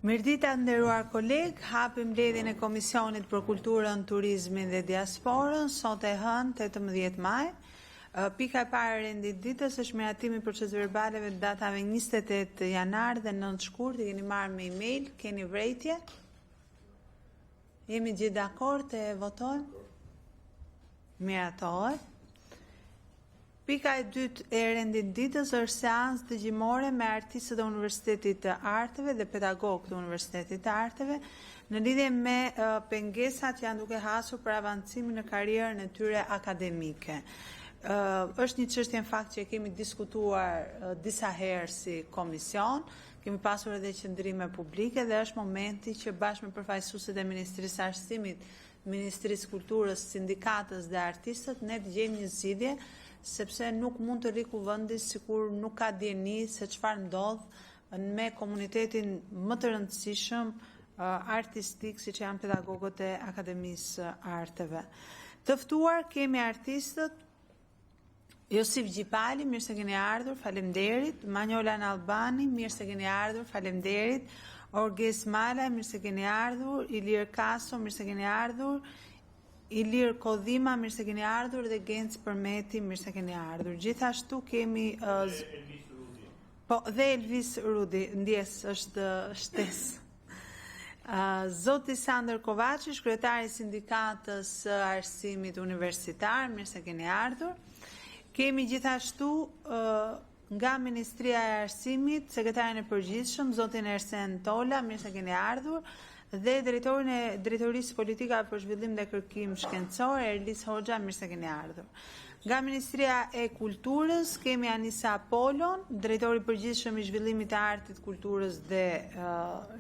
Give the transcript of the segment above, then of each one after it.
Mirdita nderuar koleg, hapim mbledhjen e Komisionit për Kulturën, Turizmin dhe Diasporën, sot e hënë 18 maj. Pika e parë e rendit ditës është miratimi proceduraleve të datave 28 janar dhe 9 shkurt, i keni marrë me email, keni vërejtje? Jemi gjithë dakord të votojmë? Miratohet. Pika e dytë e rendit ditës është seancë dëgjimore me artistët e Universitetit të Arteve dhe pedagogët të Universitetit të Arteve në lidhje me pengesat që janë duke hasur për avancimin në karrierën e tyre akademike. Është një çështje në fakt që kemi diskutuar disa herë si komision, kemi pasur edhe qëndrime publike dhe është momenti që bashkë me përfaqësuesit e Ministrisë së Arsimit, Ministrisë së Kulturës, sindikatës dhe artistët ne të gjejmë një zgjidhje sepse nuk mund të riku vendi sikur nuk ka dieni se çfarë ndodh me komunitetin më të rëndësishëm artistik siç janë pedagogët e Akademisë Arteve. Të ftuar kemi artistët Josif Gjipali, mirë se keni ardhur, faleminderit. Manjolan Albani, mirë se keni ardhur, faleminderit. Orges Mala, mirë se keni ardhur. Ilir Kaso, mirë se keni ardhur. Ilir Kodhima, mirë se keni ardhur, dhe Genc Përmeti, mirë se keni ardhur. Gjithashtu kemi dhe Elvis Rudi, ndjes është shtesë. Zoti Sander Kovaçi, kryetari i sindikatës së arsimit universitar, mirë se keni ardhur. Kemi gjithashtu nga Ministria e Arsimit, sekretarin e përgjithshëm, zotin Ersen Tola, mirë se keni ardhur, dhe drejtorin e Drejtorisë Politikave për Zhvillim dhe Kërkim Shkencor, Erlis Hoxha, mirë se keni ardhur. Nga Ministria e Kulturës kemi Anisa Apollon, drejtori i përgjithshëm i Zhvillimit të Artit, Kulturës dhe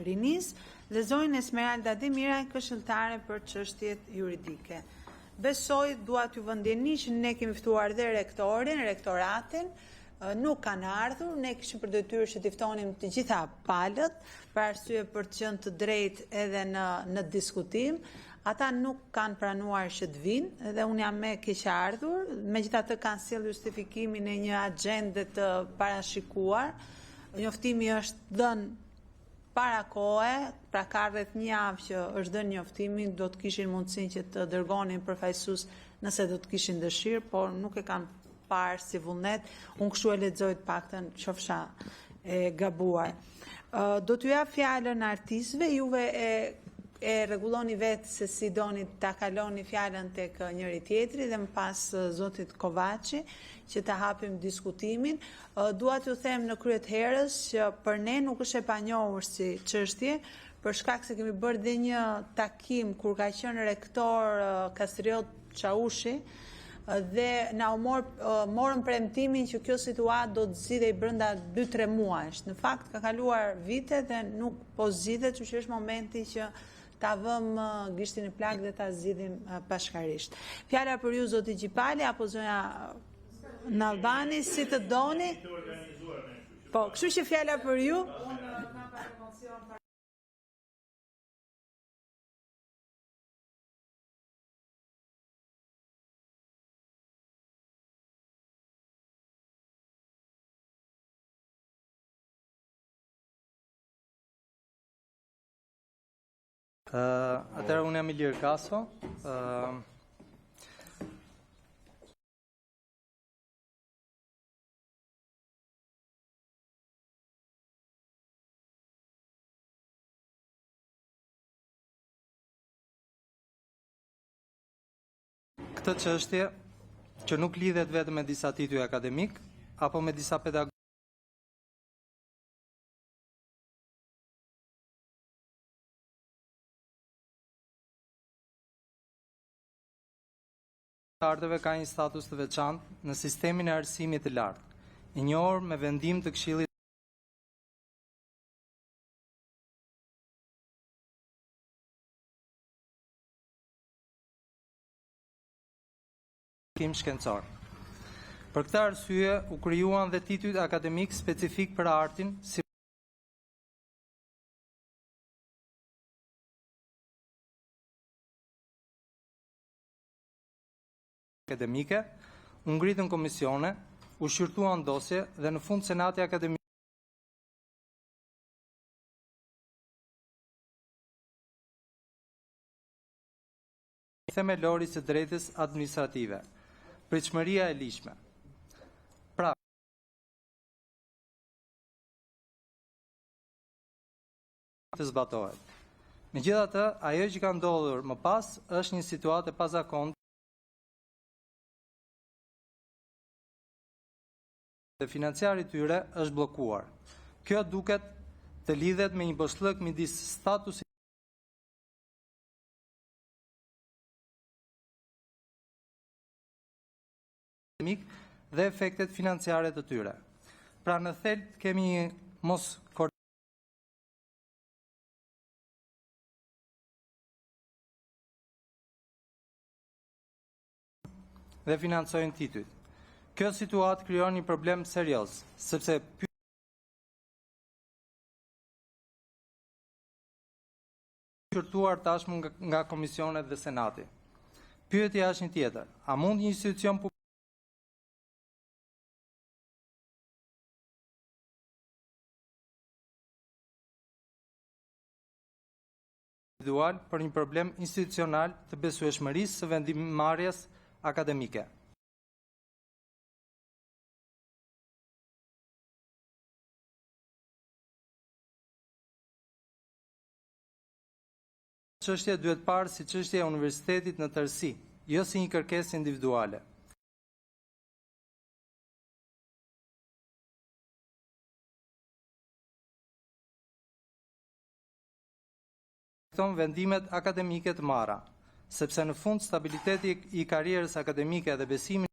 Rinisë, dhe zonjën Esmeralda Demiraj, këshilltare për çështjet juridike. Besoj, dua t'ju vëndjeni që ne kemi ftuar dhe rektoratin, nuk kanë ardhur, ne kishim për detyrë që t'i ftonim të gjitha palët, për arsye për të qenë të drejtë edhe në diskutim. Ata nuk kanë pranuar që të vinë, dhe unë jam me keqardhur, megjithatë kanë sjellë justifikimin e një agjende të parashikuar. Njoftimi është dhënë para kohe, pra ka rreth një javë që është dhënë njoftimi, do të kishin mundësinë që të dërgonin përfaqësues nëse do të kishin dëshirë, por nuk e kanë parë si vullnet. Unë kështu e lexoj të paktën, qofsha e gabuar. Do t'ju jap fjalën artistëve, juve e rregulloni vetë se si doni ta kaloni fjalën tek njëri tjetri dhe më pas zotit Kovaçi që ta hapim diskutimin. Dua t'ju them në krye të herës që për ne nuk është e panjohur si çështje, për shkak se kemi bërë dhe një takim kur ka qenë rektor Kastriot Çaushi dhe na morën premtimin që kjo situatë do të zgjidhej brenda 2-3 muajsh. Në fakt ka kaluar vite dhe nuk po zgjidhet, kështu që është momenti që ta vëm gishtin e plak dhe ta zgjidhim bashkërisht. Fjala për ju zoti Gjipali apo zonja në Albani, si të doni. Po, kështu që fjala për ju. Atëherë unë jam Ilir Kaso. Këtë çështje që nuk lidhet vetëm me disa tituj akademik apo me disa pedagogë arteve ka një status të veçantë në sistemin e arsimit të lartë, i njohur me vendim të Këshillit shkencor. Për këtë arsye u krijuan dhe titujt akademik specifik për artin, si akademike, u ngritën komisione, u shqyrtuan dosje dhe në fund Senati Akademik themelori së drejtës administrative. Pritshmëria e ligjshme. Pra, të zbatohet. Megjithatë, ajo që ka ndodhur më pas është një situatë e pazakontë dhe financiari i tyre është bllokuar. Kjo duket të lidhet me një boshllëk midis statusit dhe efektet financiare të tyre. Pra në thelb kemi një mos dhe financojnë titujt. Kjo situatë krijon një problem serioz, sepse qërtuar tashmë nga komisionet dhe senati. Pyetja është një tjetër. A mund një institucion publik individual për një problem institucional të besueshmërisë së vendimmarrjes akademike? Çështja duhet parë si çështja e universitetit në tërësi, jo si një kërkesë individuale. Këto vendimet akademike të marra, sepse në fund stabiliteti i karrierës akademike dhe besimi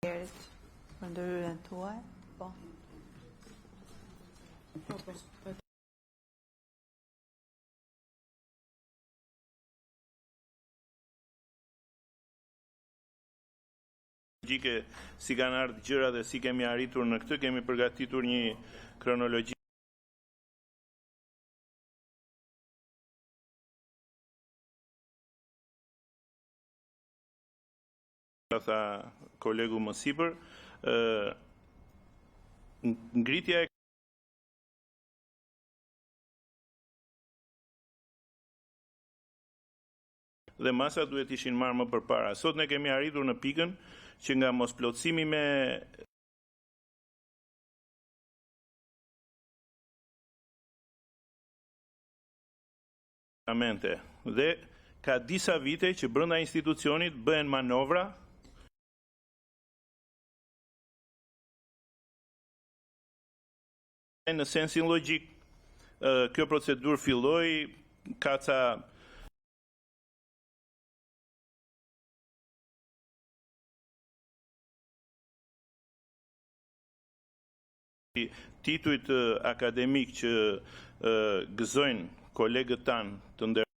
për ndërhyrjen tuaj, po. Logjike si kanë ardhur gjëra dhe si kemi arritur në këtë, kemi përgatitur një kronologji tha kolegu më sipër, ngritja e dhe masat duhet ishin marrë më përpara. Sot ne kemi arritur në pikën që nga mosplotësimi me dhe ka disa vite që brenda institucionit bëhen manovra në sensin logjik. Kjo procedurë filloi ka ca titujt akademik që gëzojnë kolegët tanë të ndër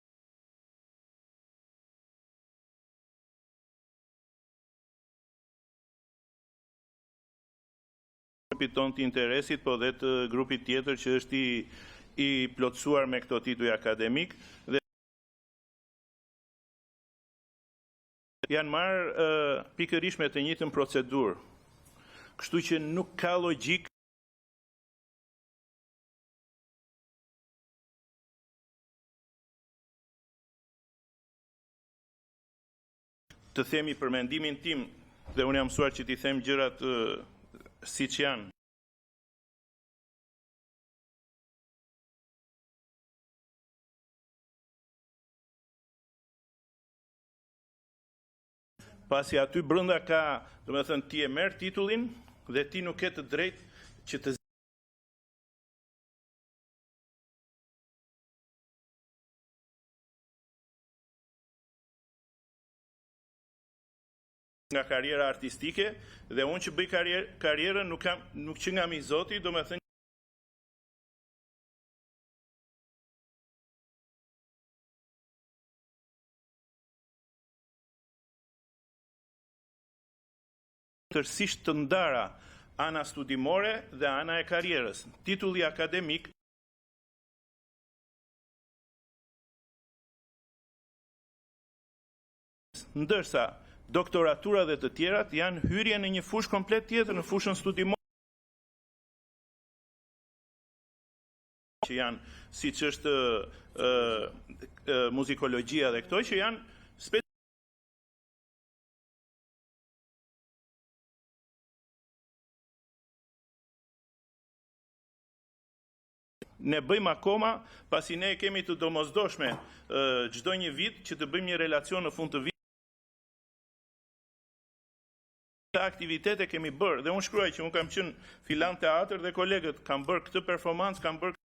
grupit tonë të interesit, po dhe të grupit tjetër që është i plotësuar me këto tituj akademik dhe janë marrë pikërisht me të njëjtën procedurë. Kështu që nuk ka logjik të themi për mendimin tim, dhe unë jam mësuar që t'i them gjërat siç janë. Pasi aty brenda ka, domethënë ti e merr titullin dhe ti nuk ke të drejtë që të nga karriera artistike dhe unë që bëj karrierën nuk që nga mi zoti, domethënë tërësisht të ndara ana studimore dhe ana e karrierës. Titulli akademik ndërsa doktoratura dhe të tjerat janë hyrje në një fushë komplet tjetër, në fushën studimore. që janë siç është muzikologjia dhe këto që janë ne bëjmë akoma, pasi ne kemi të domosdoshme çdo një vit që të bëjmë një relacion në fund të vitit. Aktivitete kemi bërë, dhe unë shkruaj që unë kam qenë filan teatr dhe kolegët kam bërë këtë performancë, kam bërë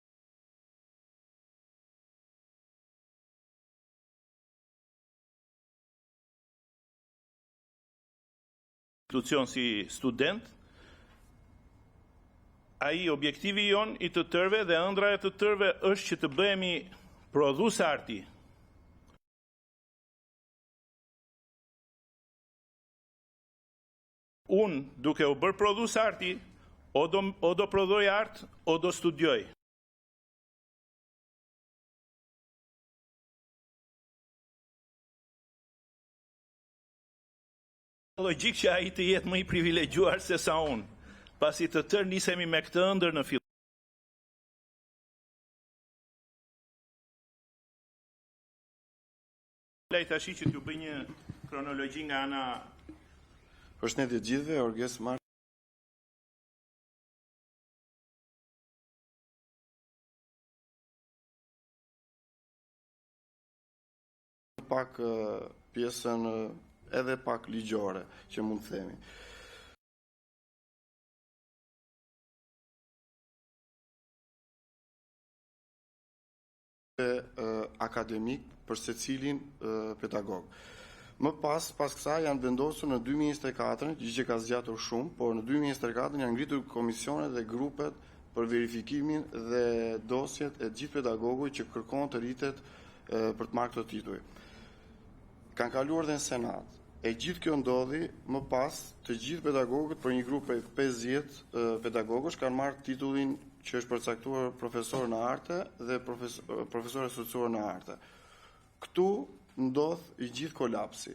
institucion si student. Ai objektivi jon i të tërve dhe ëndra e të tërve është që të bëhemi prodhues arti. Unë, duke u bërë prodhues arti, o do prodhoj art, o do studioj. Logjik që ai të jetë më i privilegjuar se sa unë, pasi të tërë nisemi me këtë ëndër në fillim. Lej tashi që t'ju bëj një kronologji nga ana. Përshëndetje gjithëve, Orges Mar. Pak pjesën edhe pak ligjore që mund të themi. Akademik për secilin pedagog. Më pas kësaj janë vendosur në 2024, gjë që ka zgjatur shumë, por në 2024 janë ngritur komisionet dhe grupet për verifikimin dhe dosjet e gjithë pedagogëve që kërkon të rritet për të marrë këtë titull. Kanë kaluar dhe në Senat. E gjithë kjo ndodhi më pas të gjithë pedagogët për një grup prej 50 pedagogësh kanë marrë titullin që është përcaktuar profesor në arte dhe profesor asociuar në arte. Këtu ndodh i gjithë kolapsi.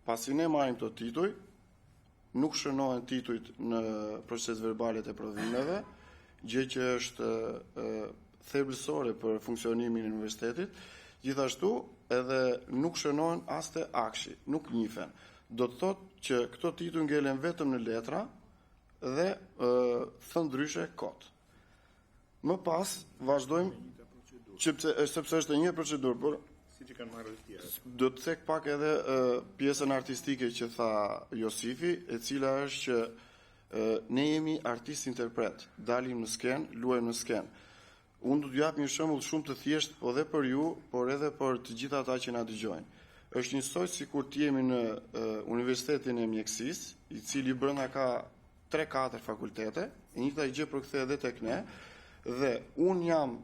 Pasi ne marrim këto tituj, nuk shënohen titujt në proces verbalet e prodhimeve, gjë që është thelbësore për funksionimin e universitetit, gjithashtu edhe nuk shënohen as te akshi, nuk njihen. Do të thotë që këto tituj ngelen vetëm në letra dhe thënë ndryshe kot. Më pas vazhdojmë sepse është një procedurë, por do të thek pak edhe pjesën artistike që tha Josifi, e cila është që ne jemi artist-interpret, dalim në sken, luajmë në sken. Unë do t'ju jap një shembull shumë të thjeshtë, po dhe për ju, por edhe për të gjithë ata që na dëgjojnë. Është njësoj sikur të jemi në Universitetin e Mjekësisë, i cili brenda ka 3-4 fakultete, e njëjta gjë përkthehet edhe tek ne, dhe unë jam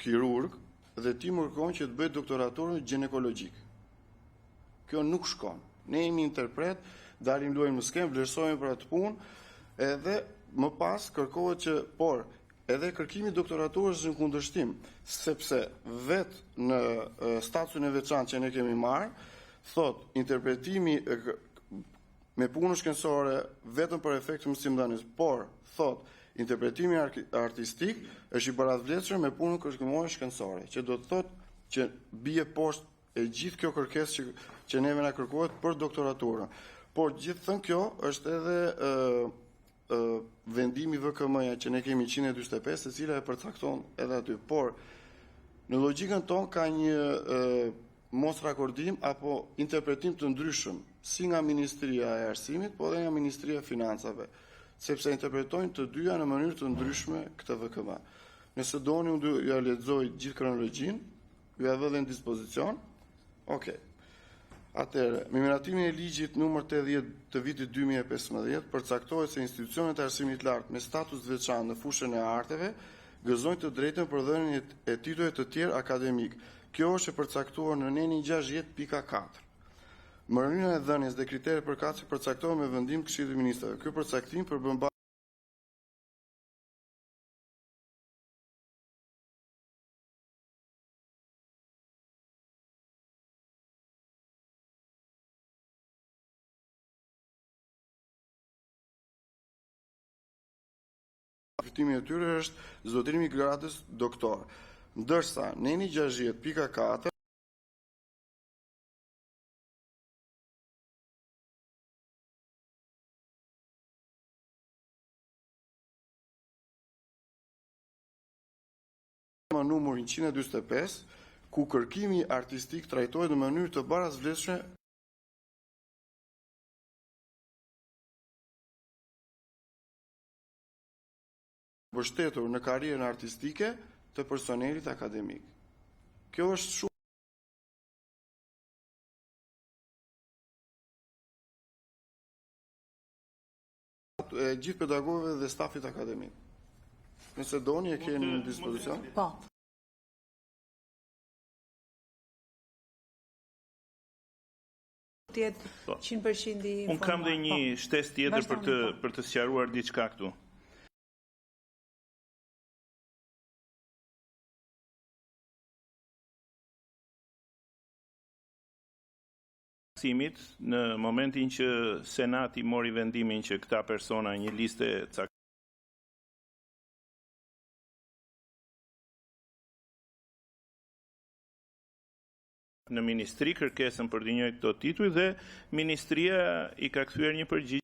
kirurg dhe ti më kërkon që të bëj doktoraturën ginekologjik. Kjo nuk shkon. Ne jemi interpret, dalim luajmë në sken, vlerësohemi për atë punë, edhe më pas kërkohet që, por edhe kërkimi doktoraturës është në kundërshtim, sepse vetë në statusin e veçantë që ne kemi marrë, thot interpretimi me punë shkencore vetëm për efekt mësimdhënies, por thot interpretimi artistik është i baratvletshëm me punën kërkimore shkencore, që do të thotë që bie poshtë e gjithë kjo kërkesë që neve na kërkohet për doktoraturën. Por gjithë kjo është edhe vendimi VKM-ja që ne kemi 145, e cila e përcakton edhe aty. Por në logjikën tonë ka një mos rakordim apo interpretim të ndryshëm, si nga Ministria e Arsimit, po dhe nga Ministria e Financave, sepse interpretojnë të dyja në mënyrë të ndryshme këtë VKM. Nëse doni unë ja lexoj gjithë kronologjinë, ju ja vë dhe në dispozicion. Okej. Atëherë, me miratimin e ligjit numër 80 të vitit 2015, përcaktohet se institucionet e arsimit lartë me status të veçantë në fushën e arteve gëzojnë të drejtën për dhënien e titujve të tjerë akademik. Kjo është e përcaktuar në neni 60.4. Mënyrën e dhënies dhe kriteret përkatëse përcaktohen me vendim të Këshillit të Ministrave. Ky përcaktim përbën kuftimi e tyre është zotërimi i gradës doktor. Ndërsa Neni 60.4 numër 145, ku kërkimi artistik trajtohet në mënyrë të barazvleshme mbështetur në karrierën artistike të personelit akademik. Kjo është shumë e gjithë pedagogëve dhe stafit akademik. Nëse doni e keni në dispozicion? Po. Tjetë 100% i informuar. Unë kam dhe një shtesë tjetër për të sqaruar diçka këtu. Në momentin që Senati mori vendimin që këta persona një liste caktuar në ministri kërkesën për dinjoj këto tituj dhe ministria i ka kthyer një përgjigje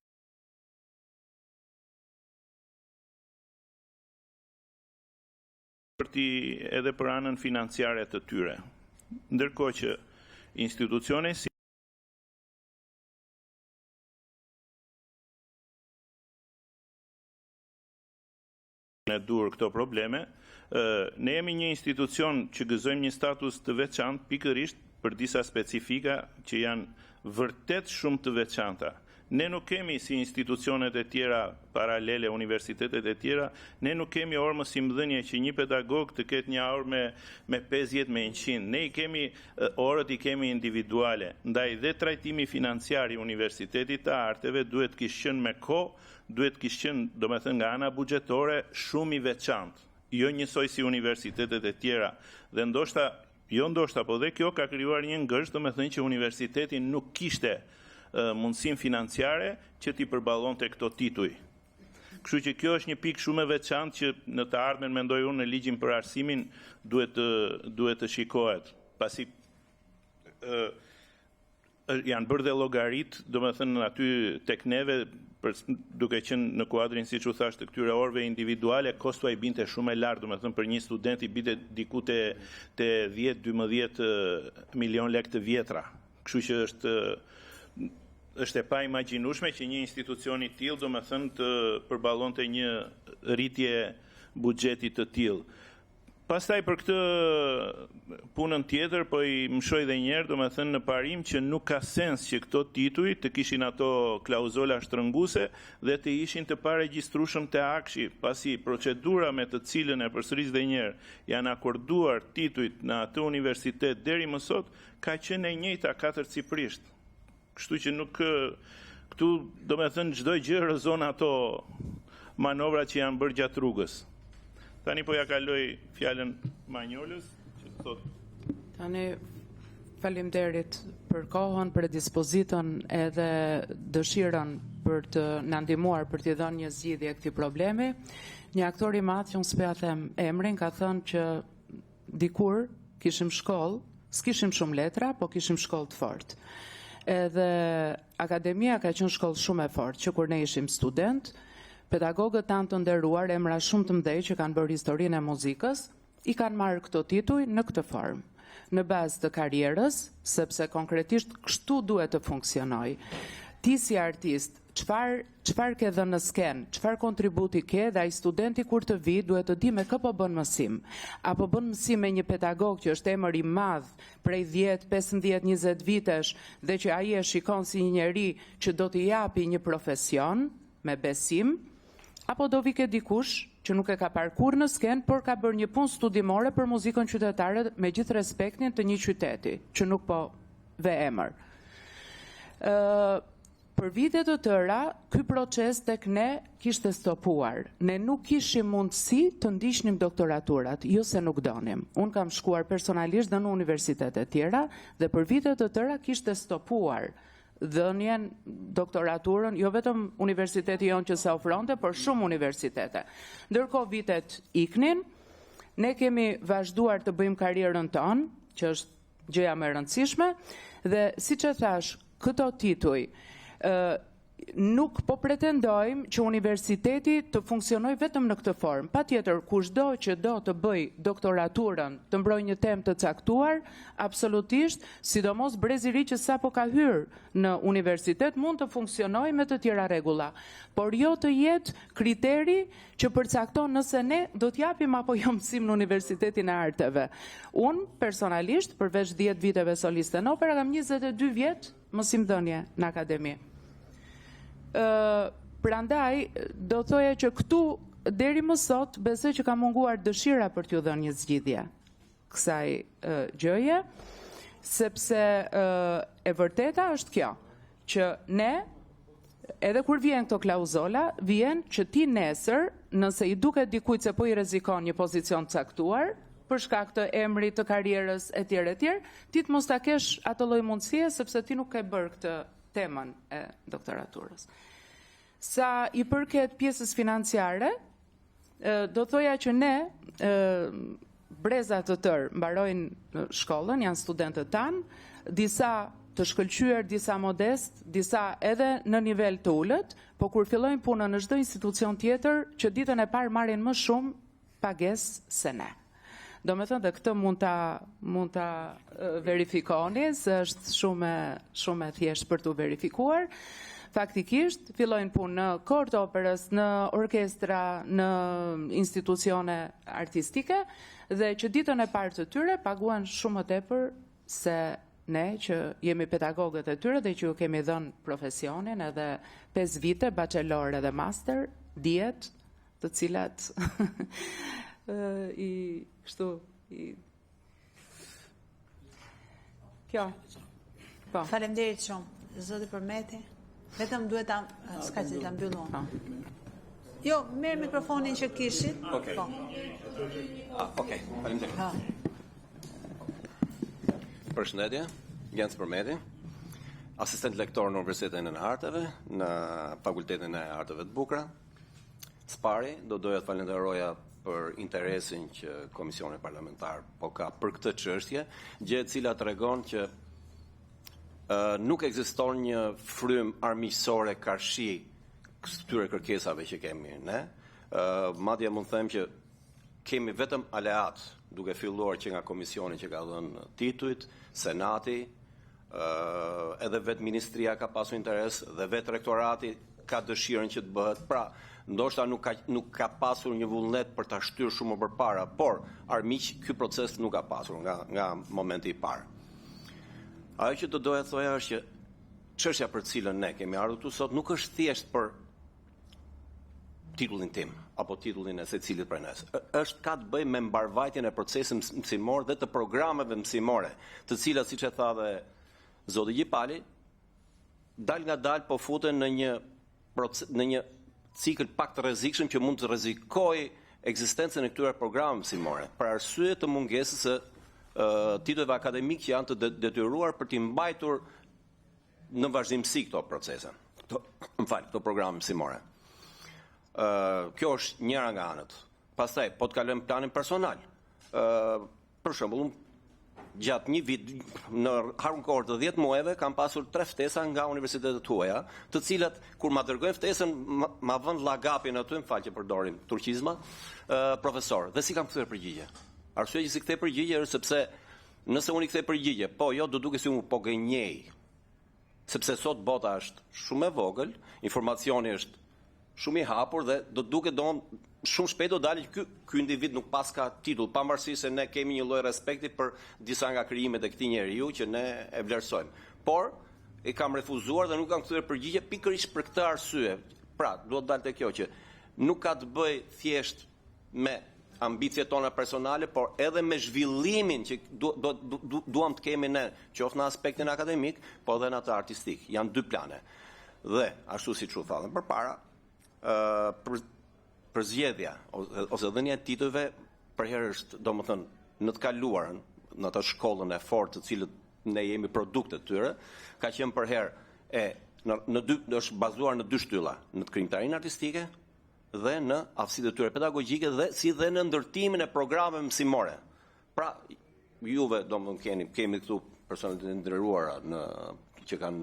edhe për anën financiare të tyre. Ndërkohë që institucione si në dur këto probleme, ne jemi një institucion që gëzojmë një status të veçantë pikërisht për disa specifika që janë vërtet shumë të veçanta. Ne nuk kemi si institucionet e tjera paralele, universitetet e tjera, ne nuk kemi orë mësimdhënie që një pedagog të ketë një orë me 50 me 100. Ne orët i kemi individuale. Ndaj dhe trajtimi financiar i Universitetit të Arteve duhet kishë qenë me kohë, duhet kishë qenë, do me thënë, nga ana buxhetore shumë i veçantë. Jo njësoj si universitetet e tjera. Dhe ndoshta, po dhe kjo ka krijuar një ngësh, do me thënë që universiteti nuk kishte mundësim financiare që t'i përballonte këto tituj. Kështu që kjo është një pikë shumë e veçantë që në të ardhmen mendoj unë në ligjin për arsimin duhet të shikohet. Pasi janë bërë dhe llogarit, do me thënë aty tek neve, duke qenë në kuadrin, siç u thash, të këtyre orëve individuale, kosto ai binte shumë e lartë, do me thënë për një student i binte diku te 10-12 milion lekë të vjetra. Kështu që është e pa imagjinueshme që një institucion i tillë, do me thënë, të përballonte një rritje buxheti të tillë. Pastaj për këtë punën tjetër, po i mshoj dhe njerë, do me thënë në parim që nuk ka sens që këto tituj të kishin ato klauzola shtrënguse dhe të ishin të paregjistrueshëm te Akshi, pasi procedura me të cilën e përsëris dhe njerë janë akorduar titujt në atë universitet deri më sot, ka qenë e njëjta katërcifrisht. Kështu që nuk këtu, do me thënë, çdo gjë rrezon ato manovra që janë bërë gjatë rrugës. Tani po ja kaloj fjalën Manjolës, që thot. Tani faleminderit për kohën, për dispozitën edhe dëshirën për të na ndihmuar për t'i dhënë një zgjidhje këtij problemi. Një aktor i madh, që unë s'po ja them emrin, ka thënë që dikur kishim shkollë, s'kishim shumë letra, po kishim shkollë të fortë. Edhe akademia ka qenë shkollë shumë e fortë, që kur ne ishim student, pedagogët tanë të nderuar, emra shumë të mëdhenj që kanë bërë historinë e muzikës, i kanë marrë këto tituj në këtë formë, në bazë të karrierës, sepse konkretisht kështu duhet të funksionojë. Ti si artist, çfarë ke dhënë në skenë, çfarë kontributi ke, dhe ai studenti kur të vi duhet të di me kë po bën mësim. Apo bën mësim me një pedagog që është emër i madh prej 10, 15, 20 vitesh dhe që ai e shikon si një njeri që do t'i japi një profesion me besim, apo do vi ke dikush që nuk e ka parë kurrë në skenë, por ka bërë një punë studimore për muzikën qytetare me gjithë respektin të një qyteti, që nuk po ve emër. Për vite të tëra, ky proces tek ne kishte stopuar. Ne nuk kishim mundësi të ndiqnim doktoraturat, jo se nuk donim. Unë kam shkuar personalisht dhe në universitetet tjera dhe për vite të tëra kishte stopuar dhënien, doktoraturën, jo vetëm universiteti jonë që se ofronte, por shumë universitete. Ndërkohë vitet iknin, ne kemi vazhduar të bëjmë karrierën tonë, që është gjëja më e rëndësishme, dhe siç e thash, këto tituj nuk po pretendojmë që universiteti të funksionoj vetëm në këtë formë. Patjetër, kushdo që do të bëj doktoraturën, të mbrojë një temë të caktuar, absolutisht, sidomos brezi i ri që sapo ka hyrë në universitet, mund të funksionojë me të tjera rregulla, por jo të jetë kriteri që përcakton nëse ne do t'japim apo jo mësim në Universitetin e Arteve. Unë personalisht, përveç 10 viteve soliste në opera, kam 22 vjet mësimdhënie në akademi. Prandaj, do thoja që këtu, deri më sot, besoj që ka munguar dëshira për t'ju dhënë një zgjidhje kësaj gjëje, sepse e vërteta është kjo, që ne, edhe kur vjen këto klauzola, vjen që ti nesër, nëse i duket dikujt se po i rrezikon një pozicion të caktuar, për shkak të emrit, të karrierës etj, ti të mos ta kesh atë lloj mundësie sepse ti nuk ke bërë këtë temën e doktoraturës. Sa i përket pjesës financiare, do thoja që ne, brezat të tërë, mbarojnë shkollën, janë studentët tanë, disa të shkëlqyer, disa modest, disa edhe në nivel të ulët, po kur fillojnë punën në çdo institucion tjetër, që ditën e parë marrin më shumë pagesë se ne. Do me thënë dhe këtë mund ta verifikoni, se është shumë e thjeshtë për të verifikuar. Faktikisht, fillojnë punë në kor të operës, në orkestra, në institucione artistike, dhe që ditën e parë të tyre paguan shumë më tepër se ne që jemi pedagogët e tyre dhe që ju kemi dhënë profesionin edhe 5 vite, bachelor edhe master, diet, të cilat kjo. Po. Faleminderit shumë, zoti Përmeti. Vetëm duhet ta s'ka që ta mbyllon. Jo, merr mikrofonin që kishit. Okej. Po. Okej, faleminderit. Përshëndetje, Jens Përmeti, asistent lektor në Universitetin e Arteve, në Fakultetin e Arteve të Bukura. Spari, do doja të falenderoja për interesin që Komisioni Parlamentar po ka për këtë çështje, gjë e cila tregon që nuk ekziston një frym armiqësore karshi këtyre kërkesave që kemi ne. Madje mund të them që kemi vetëm aleat, duke filluar që nga komisioni që ka dhënë titujt, Senati, edhe vetë Ministria ka pasur interes dhe vetë rektorati ka dëshirën që të bëhet. Pra, ndoshta nuk ka pasur një vullnet për ta shtyrë shumë më përpara, por armiq ky proces nuk ka pasur nga momenti i parë. Ajo që do doja të thoja është që çështja për cilën ne kemi ardhur këtu sot nuk është thjesht për titullin tim apo titullin e secilit prej nesh. Ka të bëjë me mbarvajtjen e procesit mësimor dhe të programeve mësimore, të cilat, siç e tha dhe zoti Gjipali, dal nga dal po futen në një cikël pak të rrezikshëm që mund të rrezikojë ekzistencën e këtyre programeve mësimore, për arsye të mungesës së titujve akademik që janë të detyruar për t'i mbajtur në vazhdimsi këto procese, këto programe mësimore. Kjo është njëra nga anët. Pastaj, po të kalojmë planin personal. Për shembull, gjatë një vit, në harun kohër të 10 muajve, kam pasur 3 ftesa nga universitetet huaja, të cilat, kur ma dërgojnë ftesën, ma vënd lagapin aty, më falë që përdorim turqizma, profesor, dhe si kam kthyer përgjigje. Arsye që si kthej përgjigje është sepse nëse unë i kthej përgjigje, po jo, do duket si unë po gënjej. Sepse sot bota është shumë e vogël, informacioni është shumë i hapur dhe do duket shumë shpejt do dalë që ky individ nuk pas ka titull, pavarësisht se ne kemi një lloj respekti për disa nga krijimet e këtij njeriu që ne e vlerësojmë. Por i kam refuzuar dhe nuk kam kthyer përgjigje pikërisht për këtë arsye. Pra, duhet dalë te kjo që nuk ka të bëjë thjesht me ambicjet tona personale, por edhe me zhvillimin që duam të kemi ne, qoftë në aspektin akademik, po edhe në atë artistik. Janë 2 plane. Dhe, ashtu siç u thallën përpara, përzgjedhja ose dhënia e titujve për herë është, domethënë, në të kaluarën, në atë shkollën e fortë të cilët ne jemi produkte të tyre, ka qenë për herë është bazuar në dy shtylla, në të krijimtarinë artistike dhe në aftësitë e tyre pedagogjike dhe si dhe në ndërtimin e programeve mësimore. Pra, juve domethënë kemi këtu personat e nderuara që kanë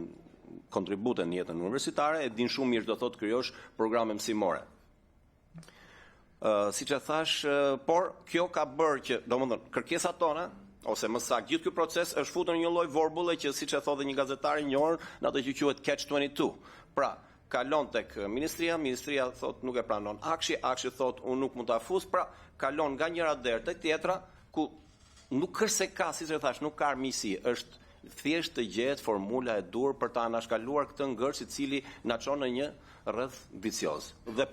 kontribute në jetën universitare, e din shumë mirë do thotë krijosh programe mësimore. Siç e thash, por kjo ka bërë që domethënë kërkesat tona ose më saktë gjithë ky proces është futur në një lloj vorbulle që siç e thotë një gazetar i njohur, në atë që quhet catch-22. Pra, kalon tek ministria thot nuk e pranon akshi thot unë nuk mund ta fus, pra kalon nga njëra derë tek tjetra ku nuk është se ka, siç e thash, nuk ka armiqësi, është thjesht të gjehet formula e dur për ta anashkaluar këtë ngërç i cili na çon në një rreth vicioz. Dhe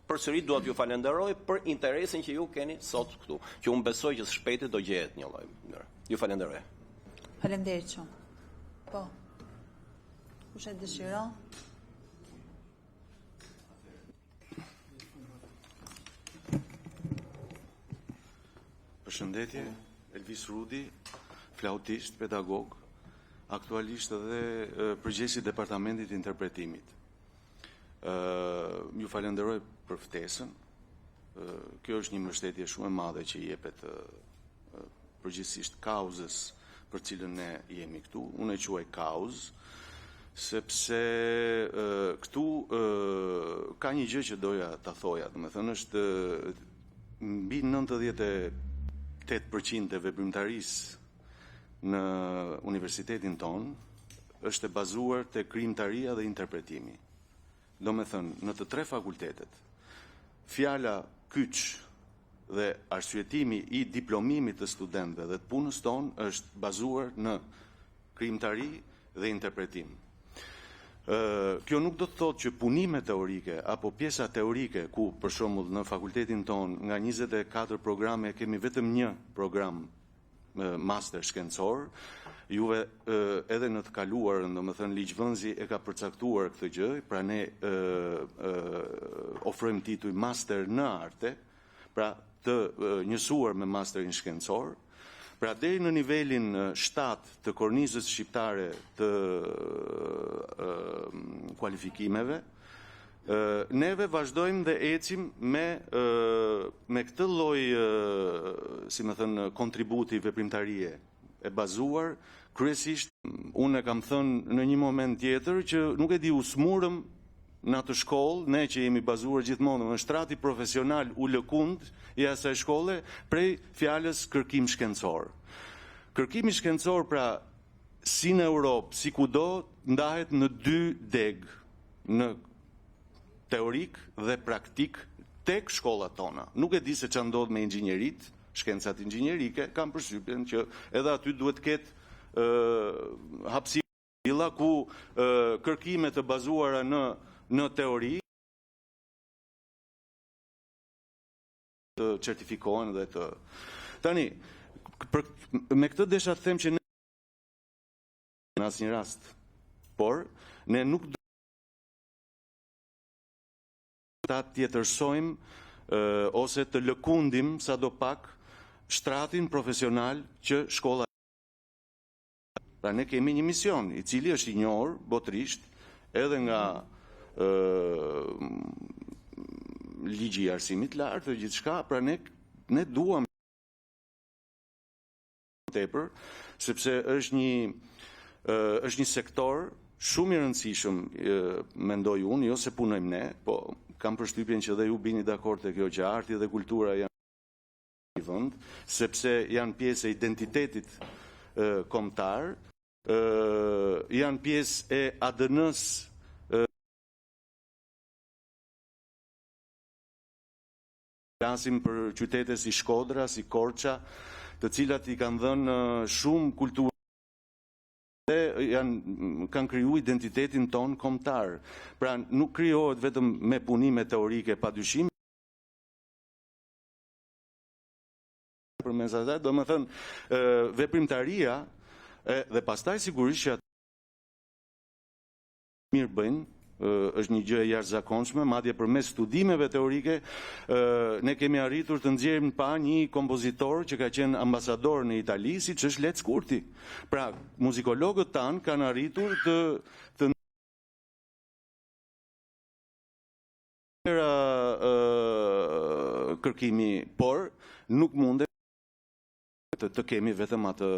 përsëri dua t'ju falenderoj për interesin që ju keni sot këtu, që unë besoj që së shpejti do gjehet një lloj mënyrë. Ju falenderoj. Faleminderit shumë. Po. Kush e dëshiron? Përshëndetje, Elvis Rudi, flautist, pedagog, aktualisht edhe përgjegjësi i Departamentit të Interpretimit. Ju falenderoj për ftesën. Kjo është një mbështetje shumë e madhe që i jepet përgjithsisht kauzës për cilën ne jemi këtu. Unë e quaj kauzë, sepse këtu ka një gjë që doja ta thoja, domethënë është mbi 98% e veprimtarisë në universitetin ton është e bazuar te krijimtaria dhe interpretimi. Domethënë, në të tre fakultetet, fjala kyç dhe arsyetimi i diplomimit të studentëve dhe të punës tonë është bazuar në krijimtari dhe interpretim. Kjo nuk do të thotë që punime teorike apo pjesa teorike ku për shembull në fakultetin ton nga 24 programe kemi vetëm një program master shkencor, juve edhe në të kaluar, domethënë ligjvënzi e ka përcaktuar këtë gjë, pra ne ofrojmë titull master në arte, pra të njësuar me masterin shkencor. Pra deri në nivelin 7 të kornizës shqiptare të kualifikimeve, neve vazhdojmë dhe ecim me këtë lloj, si më thënë, kontributi veprimtarie e bazuar kryesisht, unë e kam thënë në një moment tjetër që nuk e di u smurëm në atë shkollë, ne që jemi bazuar gjithmonë në shtrati profesional u lëkund i asaj shkolle prej fjalës kërkim shkencor. Kërkimi shkencor, pra, si në Europë, si kudo, ndahet në dy deg, në teorik dhe praktik tek shkollat tona. Nuk e di se ç'a ndodh me inxhinierit, shkencat inxhinierike, kam përshtypjen që edhe aty duhet të ketë hapësira ku kërkime të bazuara në teori të certifikohen dhe të... Tani, me këtë desha të them që ne në asnjë rast, por ne nuk do ta tjetërsojmë ose të lëkundim sadopak shtratin profesional që shkolla. Pra ne kemi një mision i cili është i njohur botërisht edhe nga ligji i arsimit lartë dhe gjithçka, pra ne duam tepër sepse është një sektor shumë i rëndësishëm, mendoj unë, jo se punojmë ne, po kam përshtypjen që dhe ju bini dakord te kjo që arti dhe kultura janë një vend, sepse janë pjesë e identitetit kombëtar, janë pjesë e ADN-s flasim për qytete si Shkodra, si Korça, të cilat i kanë dhënë shumë kulturë dhe kanë kriju identitetin ton kombëtar. Pra nuk krijohet vetëm me punime teorike padyshim. Përmes asaj, domethënë veprimtaria dhe pastaj sigurisht që mirë bëjnë, është një gjë e jashtëzakonshme, madje përmes studimeve teorike ne kemi arritur të nxjerrim pa një kompozitor që ka qenë ambasador në Itali, siç është Lec Kurti. Pra, muzikologët tanë kanë arritur të kërkimi, por nuk mundet të kemi vetëm atë,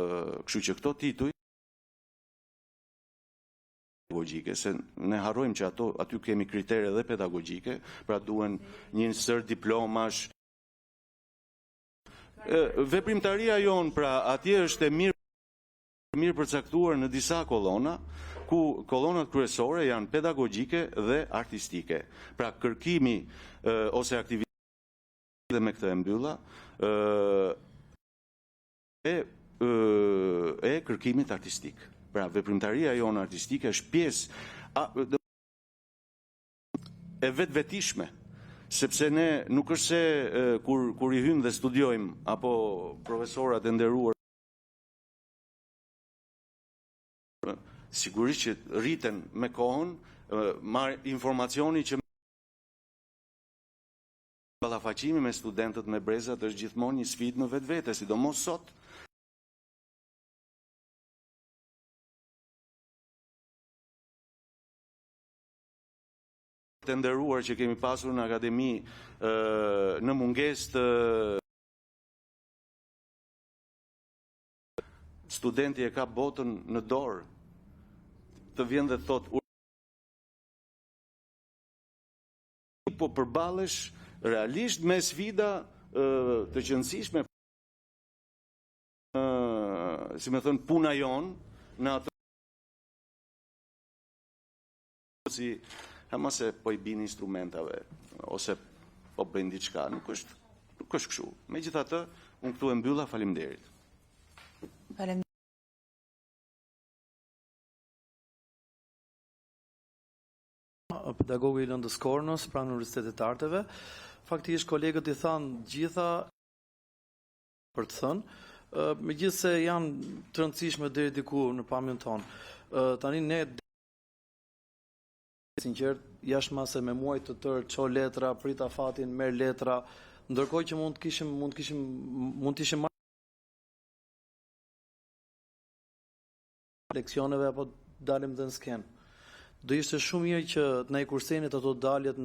kështu që këto tituj pedagogjike, se ne harrojmë që aty kemi kritere dhe pedagogjike, pra duhen një sër diplomash. Veprimtaria jonë, pra atje është e mirë përcaktuar në disa kolona, ku kolonat kryesore janë pedagogjike dhe artistike. Pra kërkimi ose aktiviteti dhe me këtë e mbylla e kërkimit artistik. Pra veprimtaria jonë artistike është pjesë e vetvetishme, sepse ne nuk është se kur i hymë dhe studiojmë apo profesorat e nderuar sigurisht që rriten me kohën, marr informacioni që ballafaqimi me studentët me brezat është gjithmonë një sfidë në vetvete, sidomos sot. Të nderuar që kemi pasur në akademi në mungesë të studenti e ka botën në dorë, të vjen dhe thot po përballesh realisht me sfida të qëndësishme, si me thënë, puna jonë në atë si ama se po i bini instrumentave ose po bëjnë diçka, nuk është kështu. Megjithatë, unë këtu e mbylla, faleminderit. Pedagogu i Lëndës Kornës, pranë Universitetit të Arteve. Faktikisht kolegët i thanë gjitha për të thënë, megjithse janë të rëndësishme deri diku në pamjen tonë. Tani ne sinqert, jashtë mase me muaj të tërë, ço letra, prita fatin, merr letra, ndërkohë që mund të ishim leksioneve apo dalim dhe në sken. Do ishte shumë mirë që të na i kursenit ato daljet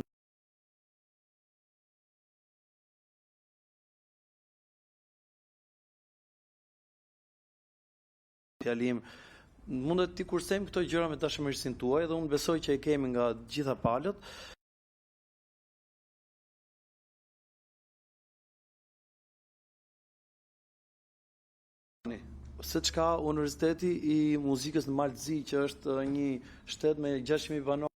fjalim. Mundet t'i kursejmë këto gjëra me dashmërinë tuaj dhe unë besoj që i kemi nga gjitha palët. Se çka Universiteti i Muzikës në Maltëzi, që është një shtet me 600.000 banorë,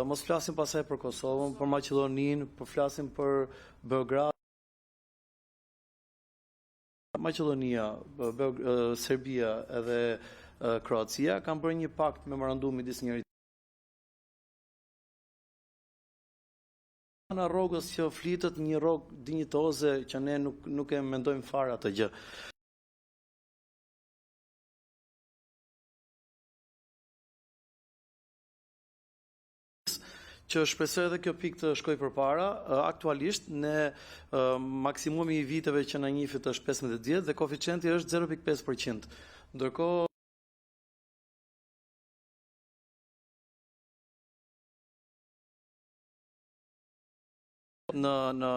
mos flasim pasaj për Kosovën, për Maqedoninë, po flasim për Beograd, Maqedonia, Serbia edhe Kroacia kanë bërë një pakt memorandum midis njëri në rrogës që flitet një rrogë dinjitoze që ne nuk e mendojmë fare atë gjë. Që shpresoj edhe kjo pikë të shkoj përpara. Aktualisht ne maksimumi i viteve që na njifit është 15 vjet dhe koeficienti është 0.5%. Ndërkohë në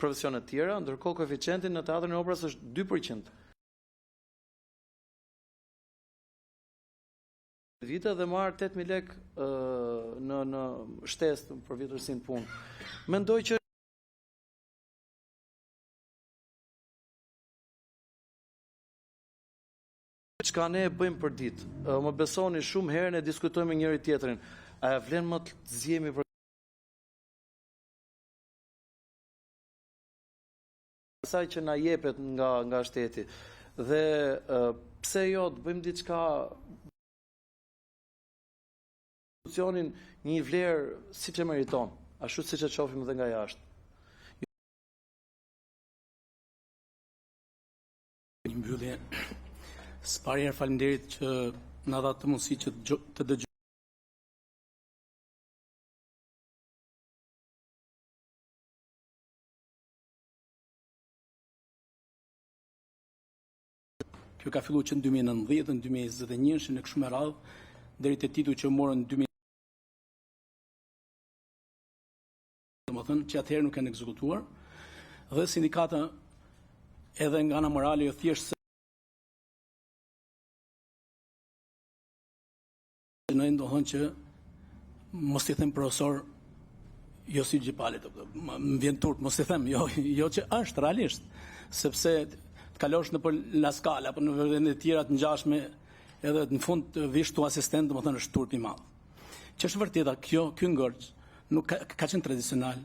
profesionet tjera, ndërkohë koeficienti në teatrin e operës është 2%. Vite dhe marr 8.000 lekë në shtesë për vjetërsinë punë. Mendoj që çka ne e bëjmë për ditë. Më besoni, shumë herë ne diskutojmë me njëri tjetrin. A e vlen më të zgjemi për asaj që na jepet nga shteti. Dhe pse jo të bëjmë diçka institucionin një vlerë siç e meriton, ashtu siç e shohim edhe nga jashtë. Një mbyllje. S'pari herë faleminderit që na dha të mundësi që të dëgjojmë. Kjo ka filluar që në 2019, në 2021, në kështu me radhë, deri te titulli që morën në domethënë, që atëherë nuk kanë ekzekutuar, dhe sindikata edhe nga ana morale jo thjesht në ndohën që mos i them profesor Josip Gjipali, më vjen turp, mos i them, jo që është realisht, sepse të kalosh në për La Scala, apo në vende të tjera të ngjashme, edhe në fund të vish tu asistent, domethënë është turp i madh. Që është vërteta, ky ngërç nuk ka qenë tradicional,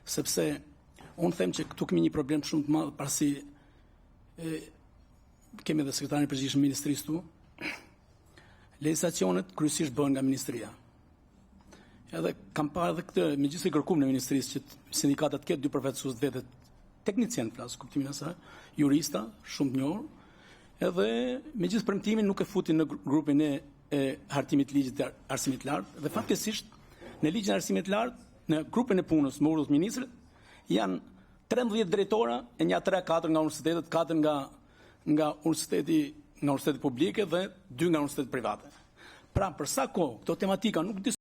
sepse unë them që këtu kemi një problem shumë të madh, parësi kemi edhe sekretarin e përgjithshëm ministrisë tu, legjislacionet kryesisht bëhen nga ministria. Edhe kam parë edhe këtë, megjithëse kërkuam në ministrisë që sindikatat ketë dy përvetësues vetë teknicien flas, kuptimin e saj, jurista, shumë të njohur, edhe megjithëse premtimin nuk e futin në grupin e hartimit ligjit të arsimit të lartë, dhe fatkesisht në ligjin e arsimit të lartë, në grupin e punës me urdhët ministrit, janë 13 drejtora e një 3-4 nga universitetet, 4 nga universiteti publike dhe 2 nga universitetet private. Pra, për sa kohë këto tematika nuk